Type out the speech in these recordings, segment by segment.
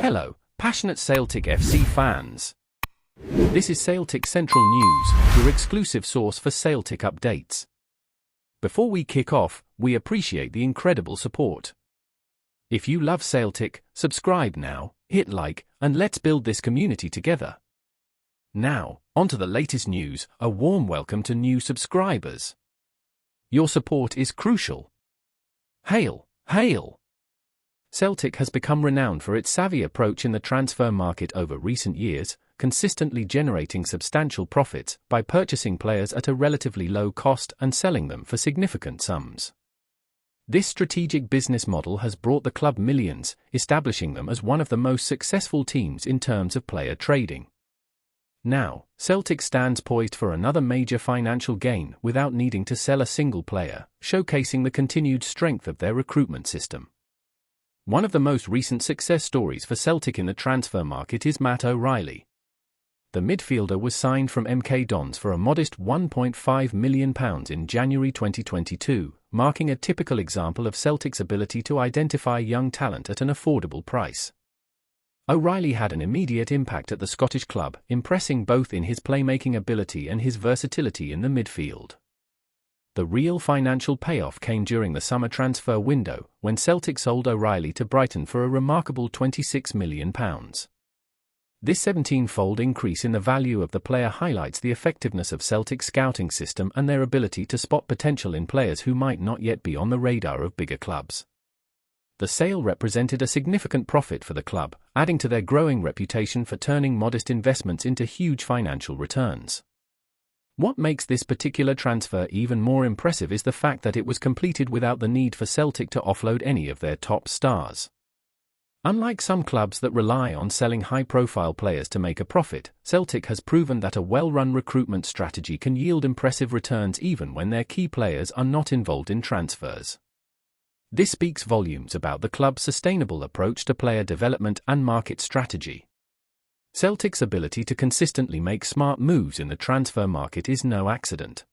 Hello, passionate Celtic FC fans. This is Celtic Central News, your exclusive source for Celtic updates. Before we kick off, we appreciate the incredible support. If you love Celtic, subscribe now, hit like, and let's build this community together. Now, onto the latest news. A warm welcome to new subscribers. Your support is crucial. Hail, hail! Celtic has become renowned for its savvy approach in the transfer market over recent years, consistently generating substantial profits by purchasing players at a relatively low cost and selling them for significant sums. This strategic business model has brought the club millions, establishing them as one of the most successful teams in terms of player trading. Now, Celtic stands poised for another major financial gain without needing to sell a single player, showcasing the continued strength of their recruitment system. One of the most recent success stories for Celtic in the transfer market is Matt O'Reilly. The midfielder was signed from MK Dons for a modest £1.5 million in January 2022, marking a typical example of Celtic's ability to identify young talent at an affordable price. O'Reilly had an immediate impact at the Scottish club, impressing both in his playmaking ability and his versatility in the midfield. The real financial payoff came during the summer transfer window, when Celtic sold O'Reilly to Brighton for a remarkable £26 million. This 17-fold increase in the value of the player highlights the effectiveness of Celtic's scouting system and their ability to spot potential in players who might not yet be on the radar of bigger clubs. The sale represented a significant profit for the club, adding to their growing reputation for turning modest investments into huge financial returns. What makes this particular transfer even more impressive is the fact that it was completed without the need for Celtic to offload any of their top stars. Unlike some clubs that rely on selling high-profile players to make a profit, Celtic has proven that a well-run recruitment strategy can yield impressive returns even when their key players are not involved in transfers. This speaks volumes about the club's sustainable approach to player development and market strategy. Celtic's ability to consistently make smart moves in the transfer market is no accident.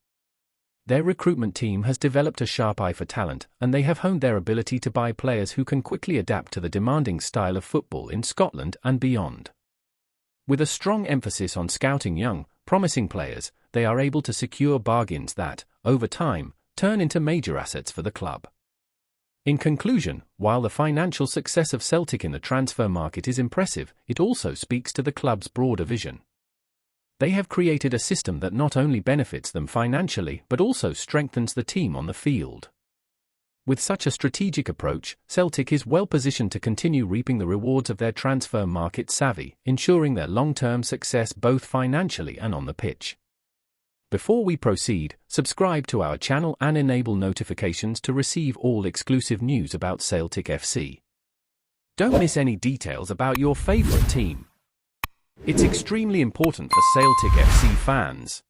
Their recruitment team has developed a sharp eye for talent, and they have honed their ability to buy players who can quickly adapt to the demanding style of football in Scotland and beyond. With a strong emphasis on scouting young, promising players, they are able to secure bargains that, over time, turn into major assets for the club. In conclusion, while the financial success of Celtic in the transfer market is impressive, it also speaks to the club's broader vision. They have created a system that not only benefits them financially but also strengthens the team on the field. With such a strategic approach, Celtic is well positioned to continue reaping the rewards of their transfer market savvy, ensuring their long-term success both financially and on the pitch. Before we proceed, subscribe to our channel and enable notifications to receive all exclusive news about Celtic FC. Don't miss any details about your favorite team. It's extremely important for Celtic FC fans.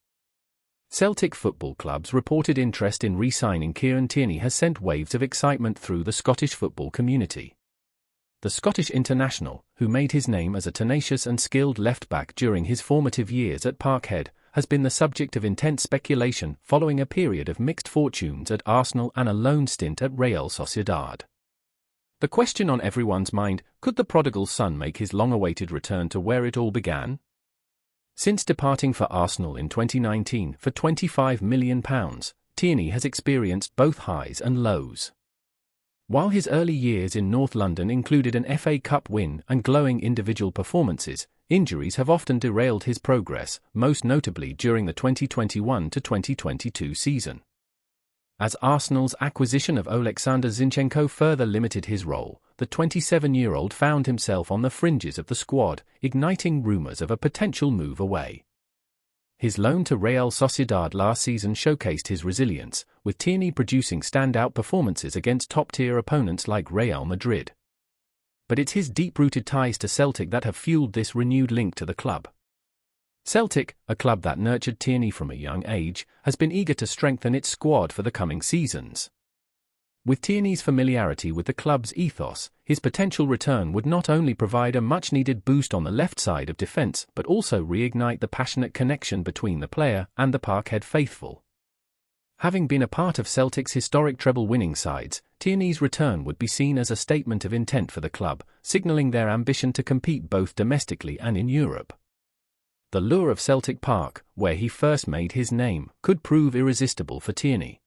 Celtic Football Club's reported interest in re-signing Kieran Tierney has sent waves of excitement through the Scottish football community. The Scottish international, who made his name as a tenacious and skilled left-back during his formative years at Parkhead, has been the subject of intense speculation following a period of mixed fortunes at Arsenal and a loan stint at Real Sociedad. The question on everyone's mind: could the prodigal son make his long-awaited return to where it all began? Since departing for Arsenal in 2019 for £25 million, Tierney has experienced both highs and lows. While his early years in North London included an FA Cup win and glowing individual performances, injuries have often derailed his progress, most notably during the 2021-2022 season. As Arsenal's acquisition of Oleksandr Zinchenko further limited his role, the 27-year-old found himself on the fringes of the squad, igniting rumours of a potential move away. His loan to Real Sociedad last season showcased his resilience, with Tierney producing standout performances against top-tier opponents like Real Madrid. But it's his deep-rooted ties to Celtic that have fueled this renewed link to the club. Celtic, a club that nurtured Tierney from a young age, has been eager to strengthen its squad for the coming seasons. With Tierney's familiarity with the club's ethos, his potential return would not only provide a much-needed boost on the left side of defence but also reignite the passionate connection between the player and the Parkhead faithful. Having been a part of Celtic's historic treble-winning sides, Tierney's return would be seen as a statement of intent for the club, signalling their ambition to compete both domestically and in Europe. The lure of Celtic Park, where he first made his name, could prove irresistible for Tierney.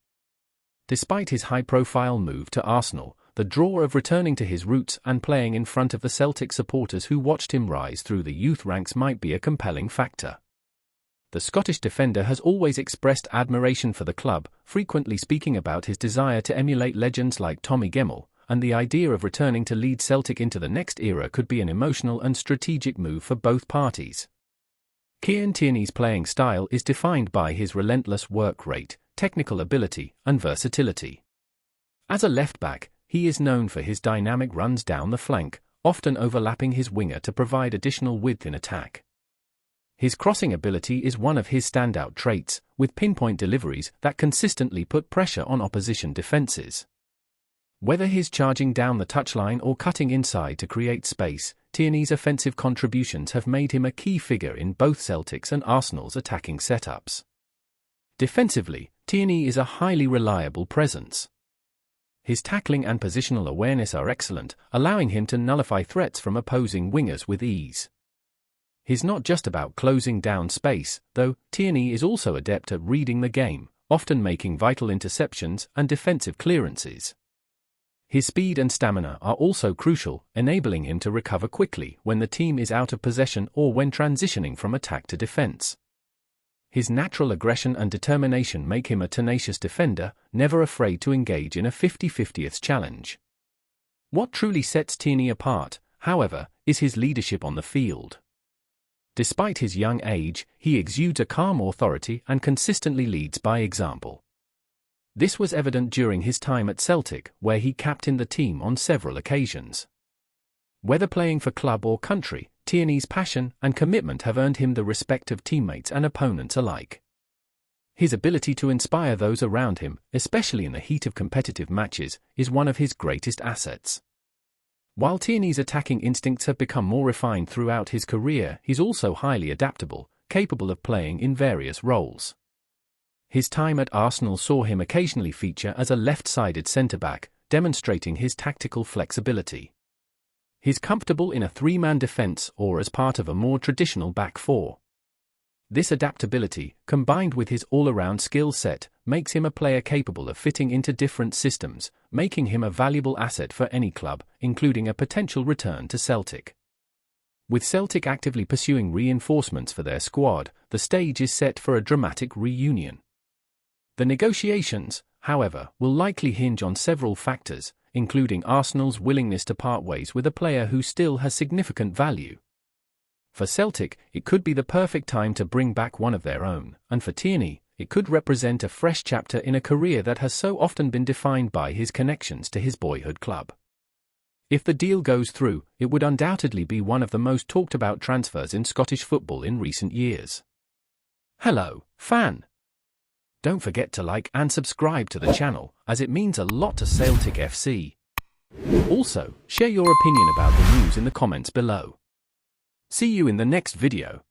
Despite his high-profile move to Arsenal, the draw of returning to his roots and playing in front of the Celtic supporters who watched him rise through the youth ranks might be a compelling factor. The Scottish defender has always expressed admiration for the club, frequently speaking about his desire to emulate legends like Tommy Gemmell, and the idea of returning to lead Celtic into the next era could be an emotional and strategic move for both parties. Kieran Tierney's playing style is defined by his relentless work rate, technical ability, and versatility. As a left-back, he is known for his dynamic runs down the flank, often overlapping his winger to provide additional width in attack. His crossing ability is one of his standout traits, with pinpoint deliveries that consistently put pressure on opposition defenses. Whether he's charging down the touchline or cutting inside to create space, Tierney's offensive contributions have made him a key figure in both Celtic's and Arsenal's attacking setups. Defensively, Tierney is a highly reliable presence. His tackling and positional awareness are excellent, allowing him to nullify threats from opposing wingers with ease. He's not just about closing down space, though. Tierney is also adept at reading the game, often making vital interceptions and defensive clearances. His speed and stamina are also crucial, enabling him to recover quickly when the team is out of possession or when transitioning from attack to defense. His natural aggression and determination make him a tenacious defender, never afraid to engage in a 50-50th challenge. What truly sets Tierney apart, however, is his leadership on the field. Despite his young age, he exudes a calm authority and consistently leads by example. This was evident during his time at Celtic, where he captained the team on several occasions. Whether playing for club or country, Tierney's passion and commitment have earned him the respect of teammates and opponents alike. His ability to inspire those around him, especially in the heat of competitive matches, is one of his greatest assets. While Tierney's attacking instincts have become more refined throughout his career, he's also highly adaptable, capable of playing in various roles. His time at Arsenal saw him occasionally feature as a left-sided centre-back, demonstrating his tactical flexibility. He's comfortable in a three-man defence or as part of a more traditional back four. This adaptability, combined with his all-around skill set, makes him a player capable of fitting into different systems, making him a valuable asset for any club, including a potential return to Celtic. With Celtic actively pursuing reinforcements for their squad, the stage is set for a dramatic reunion. The negotiations, however, will likely hinge on several factors, including Arsenal's willingness to part ways with a player who still has significant value. For Celtic, it could be the perfect time to bring back one of their own, and for Tierney, it could represent a fresh chapter in a career that has so often been defined by his connections to his boyhood club. If the deal goes through, it would undoubtedly be one of the most talked about transfers in Scottish football in recent years. Hello, fan! Don't forget to like and subscribe to the channel, as it means a lot to Celtic FC. Also, share your opinion about the news in the comments below. See you in the next video.